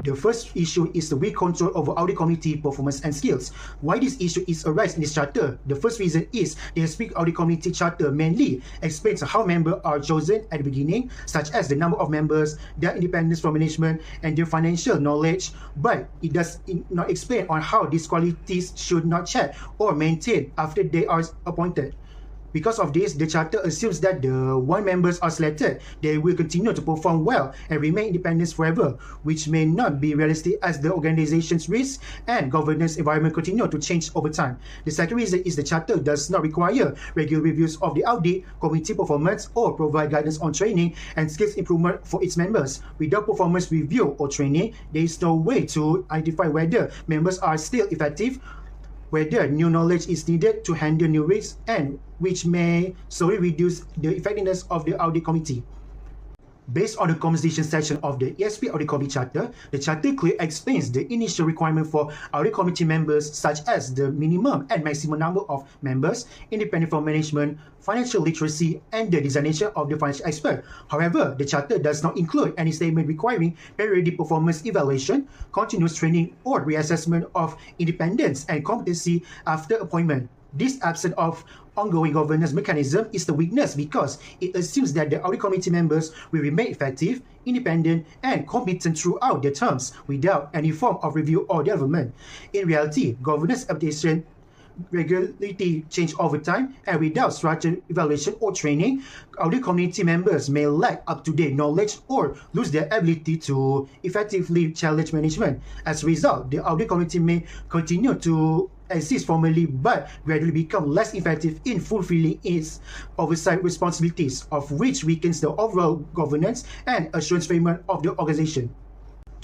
The first issue is the weak control over audit committee performance and skills. Why this issue is arise in this charter? The first reason is the ESP Audit Committee Charter mainly explains how members are chosen at the beginning, such as the number of members, their independence from management, and their financial knowledge, but it does not explain on how these qualities should not check or maintain after they are appointed. Because of this, the charter assumes that the one members are selected, they will continue to perform well and remain independent forever, which may not be realistic as the organization's risk and governance environment continue to change over time. The second reason is the charter does not require regular reviews of the audit committee performance or provide guidance on training and skills improvement for its members. Without performance review or training, there is no way to identify whether members are still effective, whether new knowledge is needed to handle new risks, and which may slowly reduce the effectiveness of the audit committee. Based on the composition section of the ESP Audit Committee Charter, the Charter clearly explains the initial requirement for audit committee members, such as the minimum and maximum number of members, independent from management, financial literacy, and the designation of the financial expert. However, the Charter does not include any statement requiring periodic performance evaluation, continuous training, or reassessment of independence and competency after appointment. This absence of ongoing governance mechanism is the weakness because it assumes that the audit committee members will remain effective, independent, and competent throughout their terms without any form of review or development. In reality, governance adaptation regularly change over time, and without structured evaluation or training, audit committee members may lack up-to-date knowledge or lose their ability to effectively challenge management. As a result, the audit committee may continue to exist formally but gradually become less effective in fulfilling its oversight responsibilities, of which weakens the overall governance and assurance framework of the organization.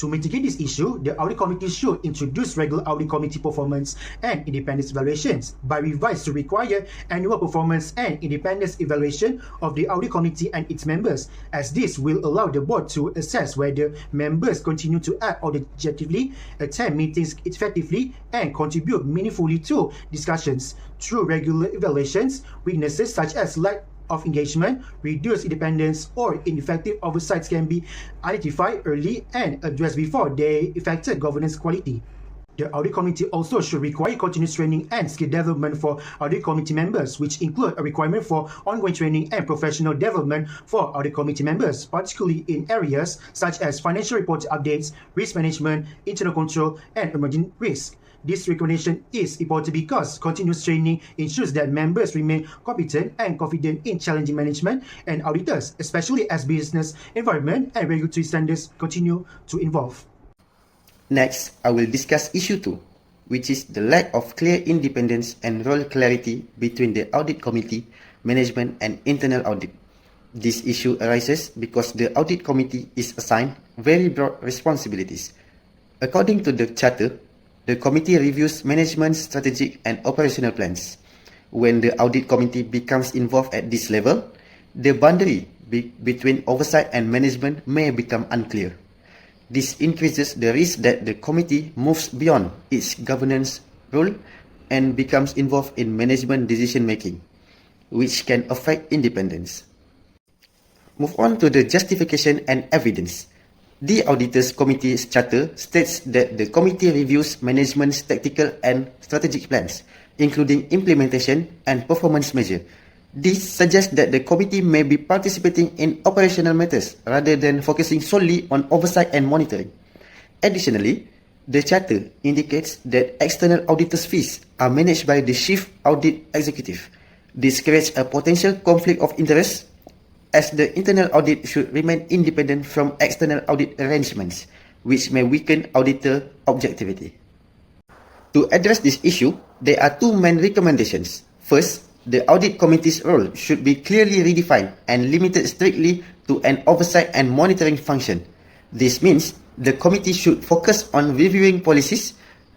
To mitigate this issue, the audit committee should introduce regular audit committee performance and independence evaluations by revised to require annual performance and independence evaluation of the audit committee and its members, as this will allow the board to assess whether members continue to act objectively, attend meetings effectively, and contribute meaningfully to discussions. Through regular evaluations, weaknesses such as lack of engagement, reduced independence, or ineffective oversights can be identified early and addressed before they affected governance quality. The audit committee also should require continuous training and skill development for audit committee members, which include a requirement for ongoing training and professional development for audit committee members, particularly in areas such as financial reporting updates, risk management, internal control, and emerging risk. This recommendation is important because continuous training ensures that members remain competent and confident in challenging management and auditors, especially as business environment and regulatory standards continue to evolve. Next, I will discuss issue 2, which is the lack of clear independence and role clarity between the audit committee, management, and internal audit. This issue arises because the audit committee is assigned very broad responsibilities. According to the Charter, the committee reviews management's strategic and operational plans. When the audit committee becomes involved at this level, the boundary between oversight and management may become unclear. This increases the risk that the committee moves beyond its governance role and becomes involved in management decision-making, which can affect independence. Move on to the justification and evidence. The Auditors Committee's Charter states that the committee reviews management's tactical and strategic plans, including implementation and performance measures. This suggests that the committee may be participating in operational matters rather than focusing solely on oversight and monitoring. Additionally, the Charter indicates that external auditors' fees are managed by the Chief Audit Executive. This creates a potential conflict of interest, as the internal audit should remain independent from external audit arrangements, which may weaken auditor objectivity. To address this issue, there are two main recommendations. First, the audit committee's role should be clearly redefined and limited strictly to an oversight and monitoring function. This means the committee should focus on reviewing policies,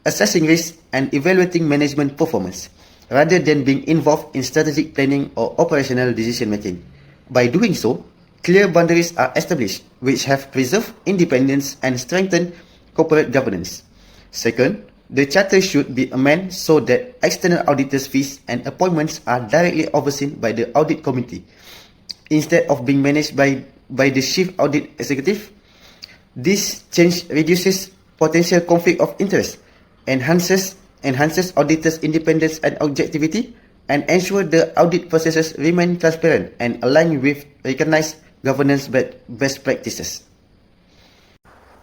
assessing risks, and evaluating management performance, rather than being involved in strategic planning or operational decision-making. By doing so, clear boundaries are established, which have preserved independence and strengthened corporate governance. Second, the Charter should be amended so that external auditors' fees and appointments are directly overseen by the Audit Committee, instead of being managed by the Chief Audit Executive. This change reduces potential conflict of interest, enhances auditors' independence and objectivity, and ensure the audit processes remain transparent and aligned with recognized governance best practices.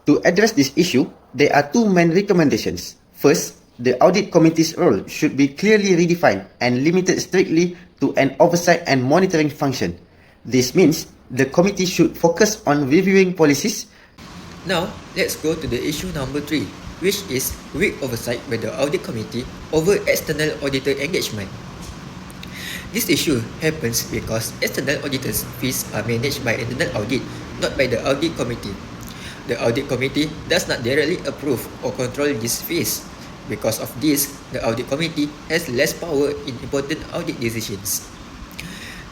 To address this issue, there are two main recommendations. First, the audit committee's role should be clearly redefined and limited strictly to an oversight and monitoring function. This means the committee should focus on reviewing policies. Now, let's go to the issue number 3, which is weak oversight by the audit committee over external auditor engagement. This issue happens because external auditors' fees are managed by internal audit, not by the audit committee. The audit committee does not directly approve or control these fees. Because of this, the audit committee has less power in important audit decisions.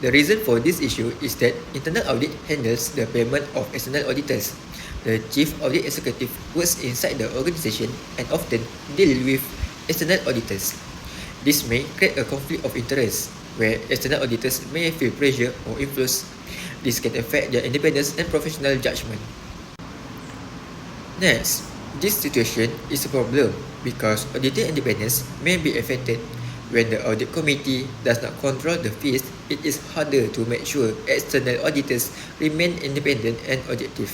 The reason for this issue is that internal audit handles the payment of external auditors. The chief audit executive works inside the organization and often deals with external auditors. This may create a conflict of interest, where external auditors may feel pressure or influence. This can affect their independence and professional judgment. Next, this situation is a problem because auditor independence may be affected. When the audit committee does not control the fees, it is harder to make sure external auditors remain independent and objective.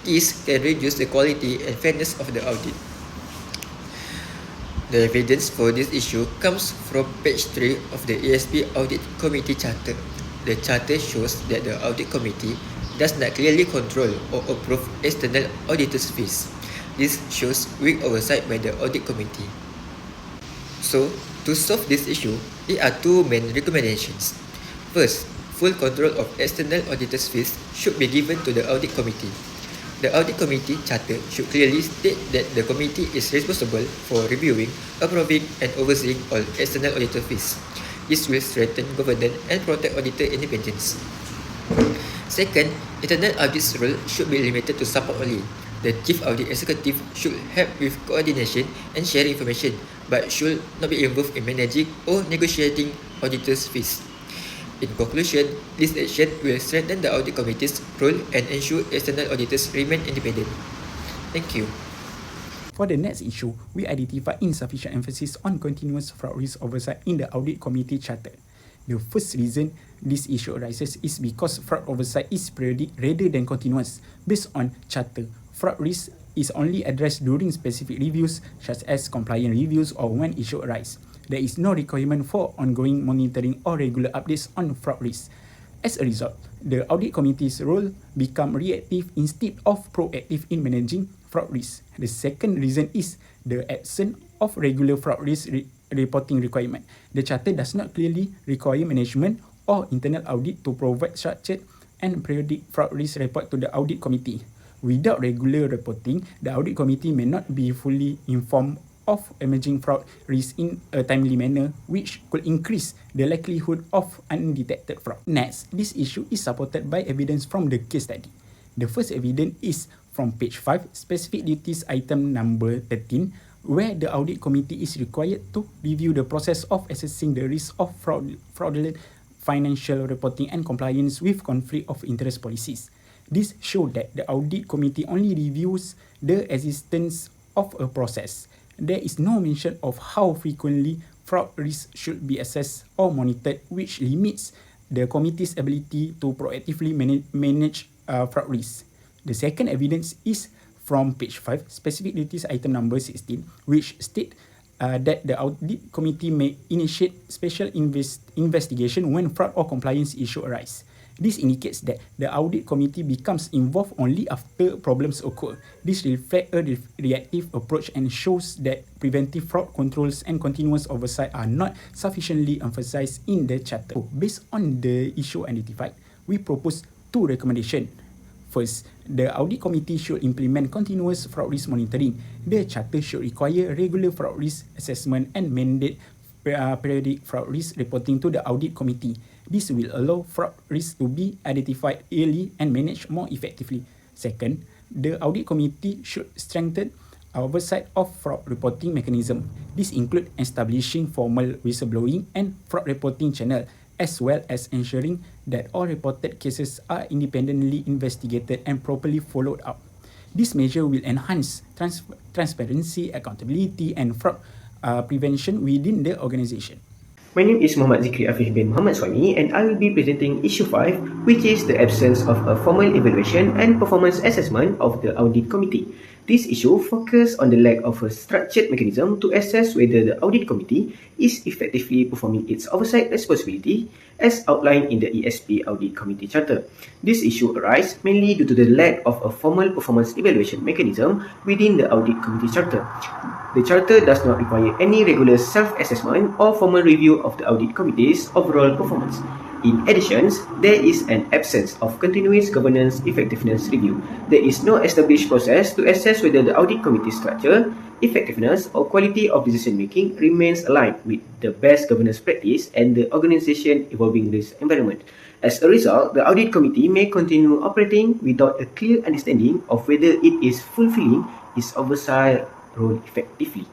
This can reduce the quality and fairness of the audit. The evidence for this issue comes from page 3 of the ESP Audit Committee Charter. The charter shows that the audit committee does not clearly control or approve external auditors' fees. This shows weak oversight by the audit committee. So, to solve this issue, there are two main recommendations. First, full control of external auditors' fees should be given to the audit committee. The audit committee charter should clearly state that the committee is responsible for reviewing, approving, and overseeing all external auditor fees. This will strengthen governance and protect auditor independence. Second, internal audit's role should be limited to support only. The chief audit executive should help with coordination and sharing information, but should not be involved in managing or negotiating auditors' fees. In conclusion, this action will strengthen the audit committee's role and ensure external auditors remain independent. Thank you. For the next issue, we identify insufficient emphasis on continuous fraud risk oversight in the Audit Committee Charter. The first reason this issue arises is because fraud oversight is periodic rather than continuous. Based on Charter, fraud risk is only addressed during specific reviews such as compliance reviews or when issue arise. There is no requirement for ongoing monitoring or regular updates on fraud risk. As a result, the Audit Committee's role becomes reactive instead of proactive in managing fraud risk. The second reason is the absence of regular fraud risk reporting requirement. The Charter does not clearly require management or internal audit to provide structured and periodic fraud risk report to the Audit Committee. Without regular reporting, the Audit Committee may not be fully informed of emerging fraud risk in a timely manner, which could increase the likelihood of undetected fraud. Next, this issue is supported by evidence from the case study. The first evidence is from page 5, specific duties item number 13, where the Audit Committee is required to review the process of assessing the risk of fraudulent financial reporting and compliance with conflict of interest policies. This shows that the Audit Committee only reviews the existence of a process. There is no mention of how frequently fraud risk should be assessed or monitored, which limits the committee's ability to proactively manage fraud risk. The second evidence is from page 5, specific duties item number 16, which state that the Audit Committee may initiate special investigation when fraud or compliance issue arise. This indicates that the Audit Committee becomes involved only after problems occur. This reflects a reactive approach and shows that preventive fraud controls and continuous oversight are not sufficiently emphasized in the Charter. Based on the issue identified, we propose two recommendations. First, the Audit Committee should implement continuous fraud risk monitoring. The Charter should require regular fraud risk assessment and mandate periodic fraud risk reporting to the Audit Committee. This will allow fraud risk to be identified early and managed more effectively. Second, the Audit Committee should strengthen oversight of fraud reporting mechanism. This includes establishing formal whistleblowing and fraud reporting channel, as well as ensuring that all reported cases are independently investigated and properly followed up. This measure will enhance transparency, accountability, and fraud prevention within the organisation. My name is Muhammad ZIKRI Afif bin Muhammad SYED, and I will be presenting issue 5, which is the absence of a formal evaluation and performance assessment of the audit committee. This issue focuses on the lack of a structured mechanism to assess whether the audit committee is effectively performing its oversight responsibility as outlined in the ESP Audit Committee Charter. This issue arises mainly due to the lack of a formal performance evaluation mechanism within the Audit Committee Charter. The Charter does not require any regular self-assessment or formal review of the Audit Committee's overall performance. In addition, there is an absence of continuous governance effectiveness review. There is no established process to assess whether the Audit Committee's structure, effectiveness, or quality of decision-making remains aligned with the best governance practice and the organisation evolving this environment. As a result, the Audit Committee may continue operating without a clear understanding of whether it is fulfilling its oversight role effectively.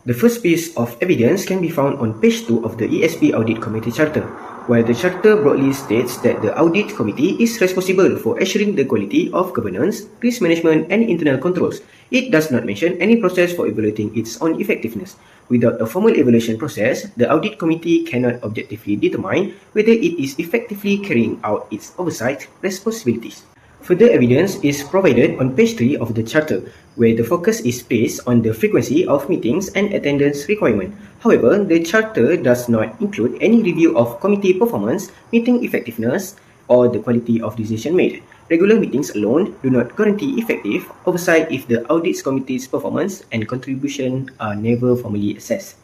The first piece of evidence can be found on page 2 of the ESP Audit Committee Charter, where the Charter broadly states that the Audit Committee is responsible for assuring the quality of governance, risk management, and internal controls. It does not mention any process for evaluating its own effectiveness. Without a formal evaluation process, the Audit Committee cannot objectively determine whether it is effectively carrying out its oversight responsibilities. Further evidence is provided on page 3 of the Charter, where the focus is placed on the frequency of meetings and attendance requirement. However, the Charter does not include any review of committee performance, meeting effectiveness, or the quality of decision made. Regular meetings alone do not guarantee effective oversight if the Audit Committee's performance and contribution are never formally assessed.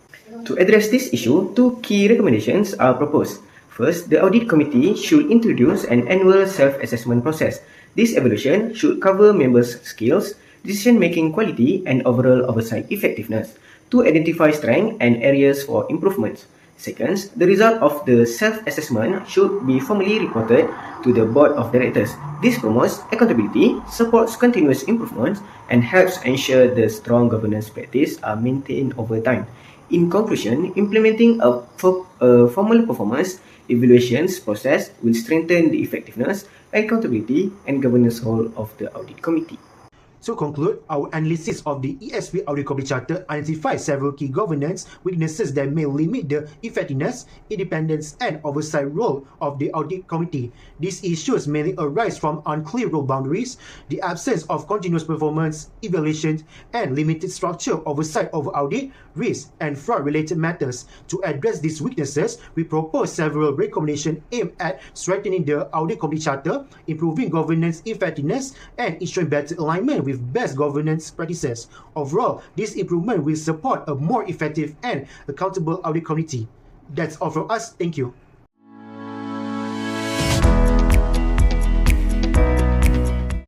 To address this issue, 2 key recommendations are proposed. First, the Audit Committee should introduce an annual self-assessment process. This evaluation should cover members' skills, decision-making quality, and overall oversight effectiveness to identify strengths and areas for improvement. Second, the result of the self-assessment should be formally reported to the Board of Directors. This promotes accountability, supports continuous improvement, and helps ensure the strong governance practice are maintained over time. In conclusion, implementing a formal performance evaluations process will strengthen the effectiveness, accountability, and governance role of the Audit Committee. To conclude, our analysis of the ESP Audit Committee Charter identifies several key governance weaknesses that may limit the effectiveness, independence, and oversight role of the Audit Committee. These issues mainly arise from unclear role boundaries, the absence of continuous performance evaluation, and limited structure oversight over audit, risk, and fraud-related matters. To address these weaknesses, we propose several recommendations aimed at strengthening the Audit Committee Charter, improving governance effectiveness, and ensuring better alignment with best governance practices. Overall, this improvement will support a more effective and accountable audit committee. That's all from us. Thank you.